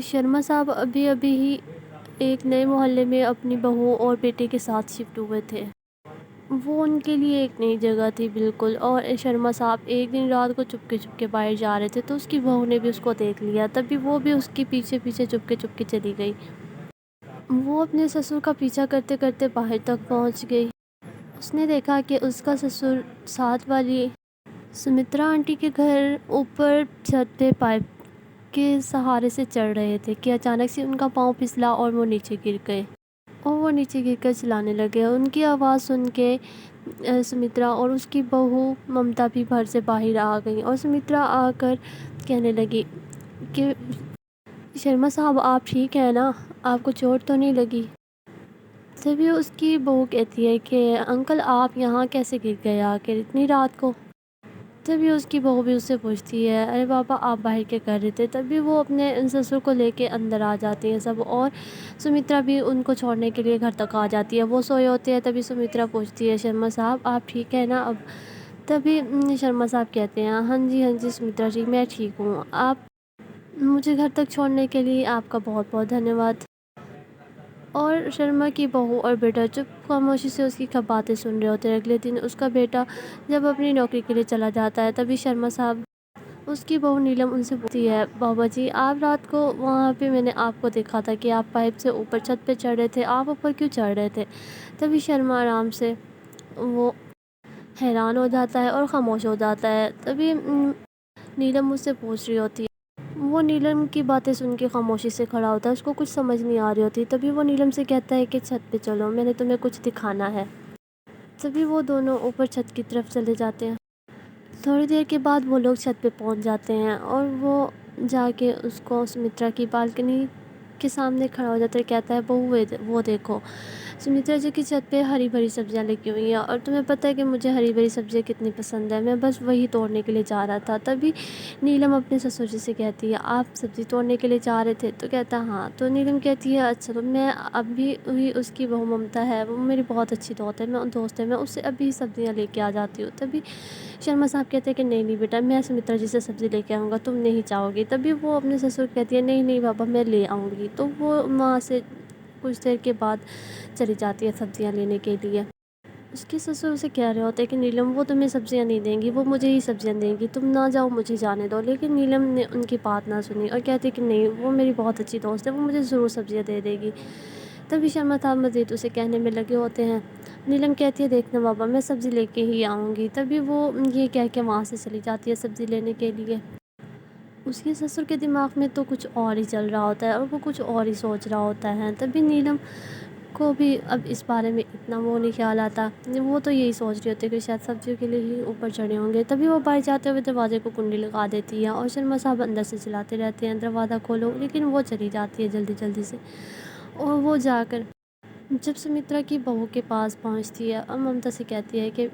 شرما صاحب ابھی ابھی ہی ایک نئے محلے میں اپنی بہو اور بیٹے کے ساتھ شفٹ ہوئے تھے۔ وہ ان کے لیے ایک نئی جگہ تھی بالکل، اور شرما صاحب ایک دن رات کو چپکے باہر جا رہے تھے تو اس کی بہو نے بھی اس کو دیکھ لیا، تبھی وہ بھی اس کے پیچھے پیچھے چپکے چلی گئی۔ وہ اپنے سسر کا پیچھا کرتے کرتے باہر تک پہنچ گئی۔ اس نے دیکھا کہ اس کا سسر ساتھ والی سمترا آنٹی کے گھر اوپر چھت پہ پائپ کے سہارے سے چڑھ رہے تھے کہ اچانک سے ان کا پاؤں پھسلا اور وہ نیچے گر گئے، اور وہ نیچے گر کر چلانے لگے۔ ان کی آواز سن کے سمترا اور اس کی بہو ممتا بھی گھر سے باہر آ گئیں، اور سمترا آ کر کہنے لگی کہ شرما صاحب آپ ٹھیک ہیں نا، آپ کو چوٹ تو نہیں لگی؟ تبھی اس کی بہو کہتی ہے کہ انکل آپ یہاں کیسے گر گئے آخر اتنی رات کو؟ تبھی اس کی بہو بھی اس سے پوچھتی ہے ارے بابا آپ باہر کیا کر رہے تھے؟ تبھی وہ اپنے سسر کو لے کے اندر آ جاتی ہیں سب، اور سمترا بھی ان کو چھوڑنے کے لیے گھر تک آ جاتی ہے۔ وہ سوئے ہوتے ہیں، تبھی سمترا پوچھتی ہے شرما صاحب آپ ٹھیک ہے نا اب؟ تبھی شرما صاحب کہتے ہیں ہاں جی سمترا جی میں ٹھیک ہوں، آپ مجھے گھر تک چھوڑنے کے لیے آپ کا بہت بہت دھنیہ واد۔ اور شرما کی بہو اور بیٹا چپ خاموشی سے اس کی باتیں سن رہے ہوتے ہیں۔ اگلے دن اس کا بیٹا جب اپنی نوکری کے لیے چلا جاتا ہے، تبھی شرما صاحب اس کی بہو نیلم ان سے پوچھتی ہے بابا جی آپ رات کو وہاں پہ میں نے آپ کو دیکھا تھا کہ آپ پائپ سے اوپر چھت پہ چڑھ رہے تھے، آپ اوپر کیوں چڑھ رہے تھے؟ تبھی شرما آرام سے وہ حیران ہو جاتا ہے اور خاموش ہو جاتا ہے۔ تبھی نیلم مجھ سے پوچھ رہی ہوتی ہے، وہ نیلم کی باتیں سن کے خاموشی سے کھڑا ہوتا ہے، اس کو کچھ سمجھ نہیں آ رہی ہوتی۔ تبھی وہ نیلم سے کہتا ہے کہ چھت پہ چلو، میں نے تمہیں کچھ دکھانا ہے۔ تبھی وہ دونوں اوپر چھت کی طرف چلے جاتے ہیں۔ تھوڑی دیر کے بعد وہ لوگ چھت پہ پہنچ جاتے ہیں، اور وہ جا کے اس کو سمترا کی بالکنی کے سامنے کھڑا ہو جاتا ہے، کہتا ہے بہو وہ دیکھو سمترا جی کی چھت پہ ہری بھری سبزیاں لگی ہوئی ہیں، اور تمہیں پتہ ہے کہ مجھے ہری بھری سبزیاں کتنی پسند ہیں، میں بس وہی توڑنے کے لیے جا رہا تھا۔ تبھی نیلم اپنے سسر جی سے کہتی ہے آپ سبزی توڑنے کے لیے جا رہے تھے؟ تو کہتا ہاں۔ تو نیلم کہتی ہے اچھا تو میں ابھی ہوئی اس کی بہو ممتا ہے، وہ میری بہت اچھی دوست ہے، میں اس سے ابھی سبزیاں لے کے آ جاتی ہوں۔ تبھی شرما صاحب کہتے ہیں کہ نہیں بیٹا میں سمترا جی سے سبزی لے کے آؤں گا، تم نہیں چاہو گی۔ تبھی وہ اپنے سسر کہتی ہے نہیں بابا میں لے آؤں گی۔ تو وہ وہاں سے کچھ دیر کے بعد چلی جاتی ہے سبزیاں لینے کے لیے۔ اس کے سسر اسے کہہ رہے ہوتے ہیں کہ نیلم وہ تمہیں سبزیاں نہیں دیں گی، وہ مجھے ہی سبزیاں دیں گی، تم نہ جاؤ مجھے جانے دو۔ لیکن نیلم نے ان کی بات نہ سنی اور کہتی کہ نہیں وہ میری بہت اچھی دوست ہے، وہ مجھے ضرور سبزیاں دے دے گی۔ تبھی شرما صاحب مزید اسے کہنے میں لگے ہوتے ہیں۔ نیلم کہتی ہے دیکھنا بابا میں سبزی لے کے ہی آؤں گی۔ تبھی وہ یہ کہہ کے وہاں سے چلی جاتی ہے سبزی لینے کے لیے۔ اس کے سسر کے دماغ میں تو کچھ اور ہی چل رہا ہوتا ہے، اور وہ کچھ اور ہی سوچ رہا ہوتا ہے۔ تبھی نیلم کو بھی اب اس بارے میں اتنا وہ نہیں خیال آتا، وہ تو یہی سوچ رہی ہوتی ہے کہ شاید سبزیوں کے لیے ہی اوپر چڑھے ہوں گے۔ تبھی وہ باہر جاتے ہوئے دروازے کو کنڈی لگا دیتی ہے، اور شرما صاحب اندر سے چلاتے رہتے ہیں دروازہ کھولو، لیکن وہ چلی جاتی ہے جلدی سے۔ اور وہ جا کر جب سمترا کی بہو کے پاس پہنچتی ہے اور ممتا سے کہتی ہے کہ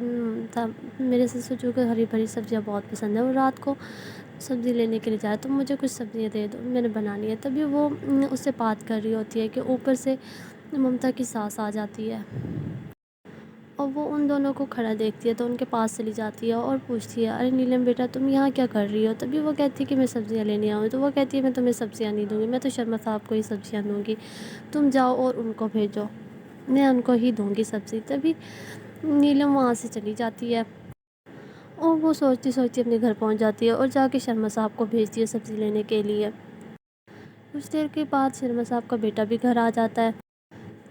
میرے سسر جو کہ ہری بھری سبزیاں بہت پسند ہیں، وہ رات کو سبزی لینے کے لیے جائے تو مجھے کچھ سبزیاں دے دو، میں نے بنانی ہے۔ تبھی وہ اس سے بات کر رہی ہوتی ہے کہ اوپر سے ممتا کی ساس آ جاتی ہے، اور وہ ان دونوں کو کھڑا دیکھتی ہے تو ان کے پاس چلی جاتی ہے اور پوچھتی ہے ارے نیلم بیٹا تم یہاں کیا کر رہی ہو؟ تبھی وہ کہتی ہے کہ میں سبزیاں لینے آؤں۔ تو وہ کہتی ہے میں تمہیں سبزیاں نہیں دوں گی، میں تو شرما صاحب کو ہی سبزیاں دوں گی، تم جاؤ اور ان کو بھیجو، میں ان کو ہی دوں گی سبزی۔ تبھی نیلم وہاں سے چلی جاتی ہے، اور وہ سوچتی اپنے گھر پہنچ جاتی ہے اور جا کے شرما صاحب کو بھیجتی ہے سبزی لینے کے لیے۔ کچھ دیر کے بعد شرما صاحب کا بیٹا بھی گھر آ جاتا ہے۔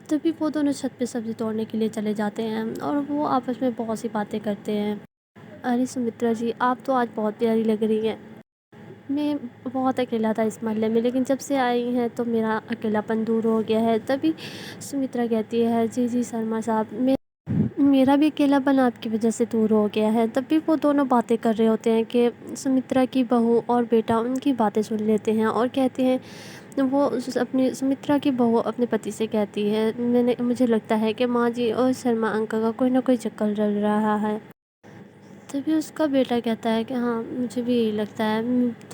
تبھی وہ دونوں چھت پہ سبزی توڑنے کے لیے چلے جاتے ہیں، اور وہ آپس میں بہت سی باتیں کرتے ہیں۔ ارے سمترا جی آپ تو آج بہت پیاری لگ رہی ہیں، میں بہت اکیلا تھا اس محلے میں، لیکن جب سے آئی ہیں تو میرا اکیلا پن دور ہو گیا ہے۔ تبھی سمترا کہتی ہے جی شرما صاحب میرا بھی اکیلا پن آپ کی وجہ سے دور ہو گیا ہے۔ تبھی وہ دونوں باتیں کر رہے ہوتے ہیں کہ سمترا کی بہو اور بیٹا ان کی باتیں سن لیتے ہیں اور کہتے ہیں، وہ اپنی سمترا کی بہو اپنے پتی سے کہتی ہے مجھے لگتا ہے کہ ماں جی اور شرما انکل کا کوئی نہ کوئی چکر چل رہا ہے۔ تبھی اس کا بیٹا کہتا ہے کہ ہاں مجھے بھی یہی لگتا ہے،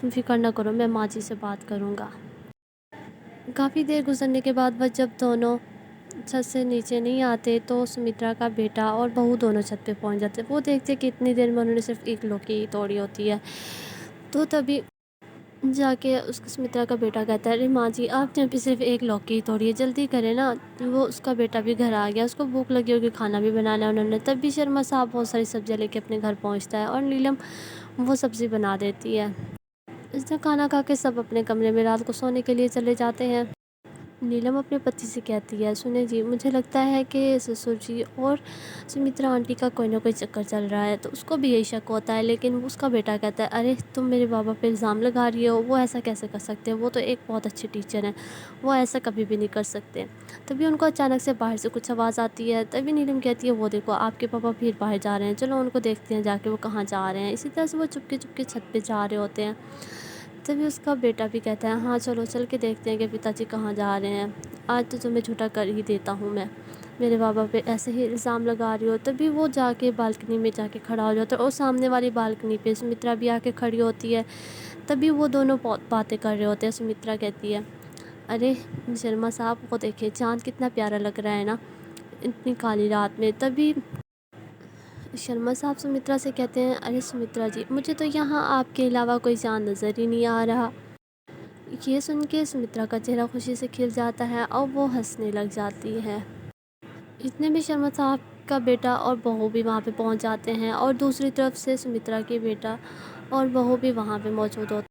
تم فکر نہ کرو میں ماں جی سے بات کروں گا۔ کافی دیر گزرنے کے بعد جب دونوں چھت سے نیچے نہیں آتے تو سمترا کا بیٹا اور بہو دونوں چھت پہ پہنچ جاتے، وہ دیکھتے کہ اتنی دیر میں انہوں نے صرف ایک لوکی ہی توڑی ہوتی ہے۔ تو تبھی جا کے اس سمترا کا بیٹا کہتا ہے ارے ماں جی آپ نے ابھی صرف ایک لوکی ہی توڑی ہے، جلدی کریں نا۔ وہ اس کا بیٹا بھی گھر آ گیا، اس کو بھوک لگی ہوگی، کھانا بھی بنانا ہے انہوں نے۔ تب بھی شرما صاحب بہت ساری سبزیاں لے کے اپنے گھر پہنچتا ہے اور نیلم وہ سبزی بنا دیتی ہے۔ اس نے کھانا کھا کے سب اپنے کمرے میں رات کو سونے کے لیے چلے جاتے ہیں۔ نیلم اپنے پتی سے کہتی ہے سنیں جی مجھے لگتا ہے کہ سسر جی اور سمترا آنٹی کا کوئی نہ کوئی چکر چل رہا ہے، تو اس کو بھی یہی شک ہوتا ہے، لیکن اس کا بیٹا کہتا ہے ارے تم میرے بابا پہ الزام لگا رہی ہو، وہ ایسا کیسے کر سکتے ہیں، وہ تو ایک بہت اچھے ٹیچر ہیں، وہ ایسا کبھی بھی نہیں کر سکتے۔ تبھی ان کو اچانک سے باہر سے کچھ آواز آتی ہے، تبھی نیلم کہتی ہے وہ دیکھو آپ کے پاپا پھر باہر جا رہے ہیں، چلو ان کو دیکھتے ہیں جا کے وہ کہاں جا رہے ہیں۔ اسی طرح سے وہ چپکے چپکے چھت پہ جا رہے ہوتے ہیں۔ تبھی اس کا بیٹا بھی کہتا ہے ہاں چلو چل کے دیکھتے ہیں کہ پتا جی کہاں جا رہے ہیں، آج تو تمہیں جھوٹا کر ہی دیتا ہوں میں، میرے بابا پہ ایسے ہی الزام لگا رہی ہو۔ تبھی وہ جا کے بالکنی میں جا کے کھڑا ہو جاتا ہے اور سامنے والی بالکنی پہ سمترا بھی آ کے کھڑی ہوتی ہے۔ تبھی وہ دونوں بہت باتیں کر رہے ہوتے ہیں۔ سمترا کہتی ہے ارے شرما صاحب کو دیکھیں چاند کتنا پیارا لگ رہا ہے نا اتنی کالی رات میں۔ تبھی شرما صاحب سمترا سے کہتے ہیں ارے سمترا جی مجھے تو یہاں آپ کے علاوہ کوئی چاند نظر ہی نہیں آ رہا۔ یہ سن کے سمترا کا چہرہ خوشی سے کھل جاتا ہے اور وہ ہنسنے لگ جاتی ہے۔ اتنے میں شرما صاحب کا بیٹا اور بہو بھی وہاں پہ پہنچ جاتے ہیں اور دوسری طرف سے سمترا کے بیٹا اور بہو بھی وہاں پہ موجود ہوتے ہیں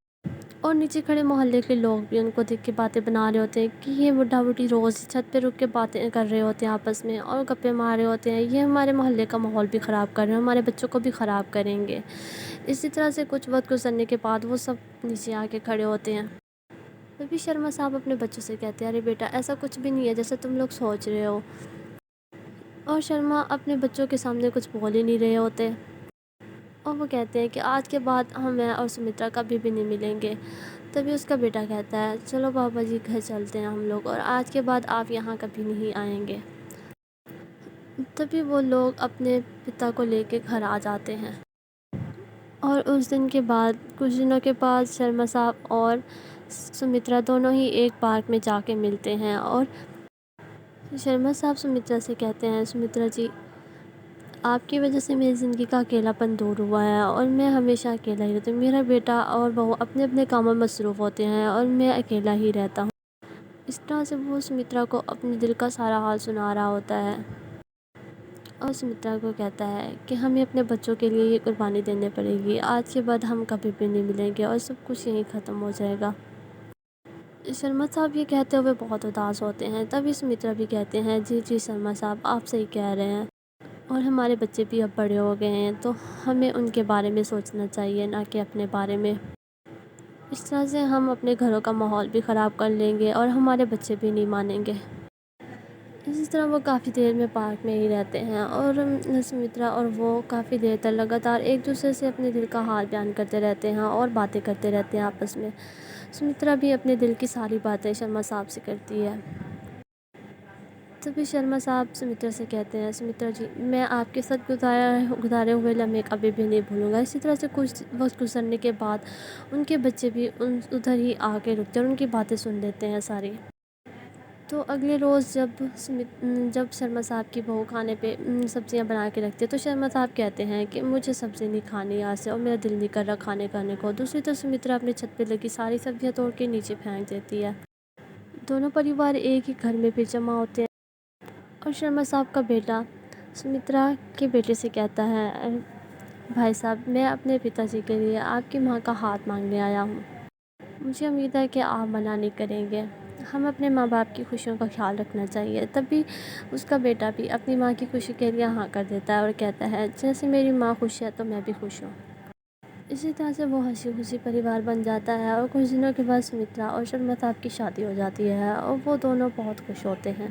اور نیچے کھڑے محلے کے لوگ بھی ان کو دیکھ کے باتیں بنا رہے ہوتے ہیں کہ یہ بڈھا بڈھی روز چھت پہ رک کے باتیں کر رہے ہوتے ہیں آپس میں اور گپے مار رہے ہوتے ہیں، یہ ہمارے محلے کا ماحول بھی خراب کر رہے ہیں، ہمارے بچوں کو بھی خراب کریں گے۔ اسی طرح سے کچھ وقت گزرنے کے بعد وہ سب نیچے آ کے کھڑے ہوتے ہیں۔ تبھی شرما صاحب اپنے بچوں سے کہتے ہیں ارے بیٹا ایسا کچھ بھی نہیں ہے جیسا تم لوگ سوچ رہے ہو، اور شرما اپنے بچوں کے سامنے کچھ بول ہی نہیں رہے ہوتے اور وہ کہتے ہیں کہ آج کے بعد میں اور سمترا کبھی بھی نہیں ملیں گے۔ تبھی اس کا بیٹا کہتا ہے چلو بابا جی گھر چلتے ہیں ہم لوگ، اور آج کے بعد آپ یہاں کبھی نہیں آئیں گے۔ تبھی وہ لوگ اپنے پتا کو لے کے گھر آ جاتے ہیں اور اس دن کے بعد کچھ دنوں کے بعد شرما صاحب اور سمترا دونوں ہی ایک پارک میں جا کے ملتے ہیں اور شرما صاحب سمترا سے کہتے ہیں سمترا جی آپ کی وجہ سے میری زندگی کا اکیلا پن دور ہوا ہے اور میں ہمیشہ اکیلا ہی رہتی ہوں، میرا بیٹا اور بہو اپنے اپنے کاموں میں مصروف ہوتے ہیں اور میں اکیلا ہی رہتا ہوں۔ اس طرح سے وہ سمترا کو اپنے دل کا سارا حال سنا رہا ہوتا ہے اور سمترا کو کہتا ہے کہ ہمیں اپنے بچوں کے لیے یہ قربانی دینے پڑے گی، آج کے بعد ہم کبھی بھی نہیں ملیں گے اور سب کچھ یہیں ختم ہو جائے گا۔ شرما صاحب یہ کہتے ہوئے بہت اداس ہوتے ہیں۔ تبھی سمترا بھی کہتے ہیں جی جی شرما صاحب آپ صحیح کہہ رہے ہیں، اور ہمارے بچے بھی اب بڑے ہو گئے ہیں تو ہمیں ان کے بارے میں سوچنا چاہیے نہ کہ اپنے بارے میں۔ اس طرح سے ہم اپنے گھروں کا ماحول بھی خراب کر لیں گے اور ہمارے بچے بھی نہیں مانیں گے۔ اسی طرح وہ کافی دیر میں پارک میں ہی رہتے ہیں اور سمترا اور وہ کافی دیر تک لگاتار ایک دوسرے سے اپنے دل کا حال بیان کرتے رہتے ہیں اور باتیں کرتے رہتے ہیں آپس میں۔ سمترا بھی اپنے دل کی ساری باتیں شرما صاحب سے کرتی ہے۔ تبھی شرما صاحب سمترا سے کہتے ہیں سمترا جی میں آپ کے ساتھ گزارے ہوئے لمحے کبھی بھی نہیں بھولوں گا۔ اسی طرح سے کچھ وقت گزرنے کے بعد ان کے بچے بھی ادھر ہی آ کے رکتے ہیں اور ان کی باتیں سن لیتے ہیں ساری۔ تو اگلے روز جب شرما صاحب کی بہو کھانے پہ سبزیاں بنا کے رکھتے ہیں تو شرما صاحب کہتے ہیں کہ مجھے سبزی نہیں کھانی آج سے اور میرا دل نہیں کر رہا کھانے کو۔ دوسری طرف سمترا اپنے چھت پہ لگی ساری سبزیاں توڑ کے نیچے پھینک دیتی ہے۔ دونوں پریوار ایک ہی گھر میں پھر جمع ہوتے ہیں اور شرما صاحب کا بیٹا سمترا کے بیٹے سے کہتا ہے بھائی صاحب میں اپنے پتا جی کے لیے آپ کی ماں کا ہاتھ مانگنے آیا ہوں، مجھے امید ہے کہ آپ منع نہیں کریں گے، ہم اپنے ماں باپ کی خوشیوں کا خیال رکھنا چاہیے۔ تبھی اس کا بیٹا بھی اپنی ماں کی خوشی کے لیے ہاں کر دیتا ہے اور کہتا ہے جیسے میری ماں خوش ہے تو میں بھی خوش ہوں۔ اسی طرح سے وہ ہنسی خوشی پریوار بن جاتا ہے اور کچھ دنوں کے بعد سمترا اور شرما صاحب کی شادی ہو جاتی ہے اور وہ دونوں بہت خوش ہوتے ہیں۔